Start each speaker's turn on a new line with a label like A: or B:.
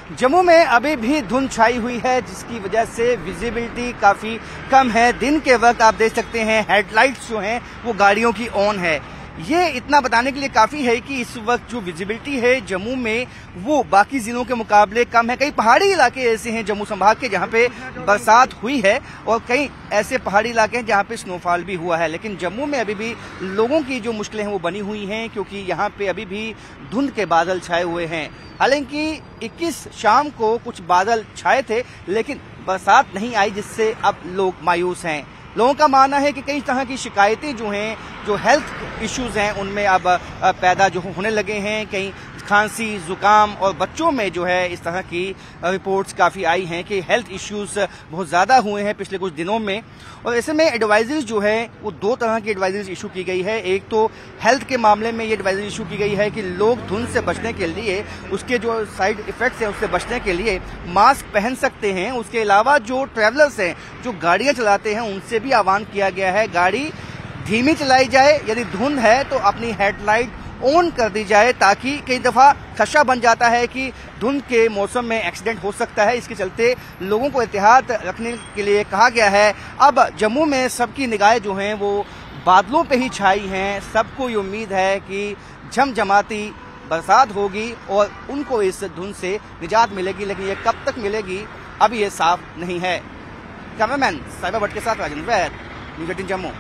A: जम्मू में अभी भी धुंध छाई हुई है, जिसकी वजह से विजिबिलिटी काफी कम है। दिन के वक्त आप देख सकते हैं हेडलाइट्स जो हैं वो गाड़ियों की ऑन है। ये इतना बताने के लिए काफी है कि इस वक्त जो विजिबिलिटी है जम्मू में वो बाकी जिलों के मुकाबले कम है। कई पहाड़ी इलाके ऐसे हैं जम्मू संभाग के जहां पे बरसात हुई है और कई ऐसे पहाड़ी इलाके हैं जहां पे स्नोफॉल भी हुआ है, लेकिन जम्मू में अभी भी लोगों की जो मुश्किलें हैं वो बनी हुई हैं, क्योंकि यहाँ पे अभी भी धुंध के बादल छाए हुए हैं। हालांकि 21 शाम को कुछ बादल छाए थे, लेकिन बरसात नहीं आई, जिससे अब लोग मायूस हैं। लोगों का मानना है कि कई तरह की शिकायतें जो हैं, जो हेल्थ इश्यूज हैं, उनमें अब पैदा जो होने लगे हैं। कई खांसी, जुकाम और बच्चों में जो है इस तरह की रिपोर्ट्स काफ़ी आई हैं कि हेल्थ इश्यूज बहुत ज़्यादा हुए हैं पिछले कुछ दिनों में। और ऐसे में एडवाइजरीज जो है वो दो तरह की एडवाइजरीज इशू की गई है। एक तो हेल्थ के मामले में ये एडवाइजरी इशू की गई है कि लोग धुंध से बचने के लिए, उसके जो साइड इफेक्ट्स हैं उससे बचने के लिए मास्क पहन सकते हैं। उसके अलावा जो ट्रैवलर्स हैं, जो गाड़ियाँ चलाते हैं, उनसे भी आह्वान किया गया है गाड़ी धीमी चलाई जाए। यदि धुंध है तो अपनी हेडलाइट ऑन कर दी जाए, ताकि कई दफा खदशा बन जाता है कि धुंध के मौसम में एक्सीडेंट हो सकता है। इसके चलते लोगों को एहतियात रखने के लिए कहा गया है। अब जम्मू में सबकी निगाहें जो हैं वो बादलों पे ही छाई हैं। सबको ये उम्मीद है कि झमझमाती बरसात होगी और उनको इस धुंध से निजात मिलेगी, लेकिन ये कब तक मिलेगी अभी ये साफ नहीं है। कैमरामैन साहिबा भट्ट के साथ राजेंद्र वैद, न्यूज़ 18 जम्मू।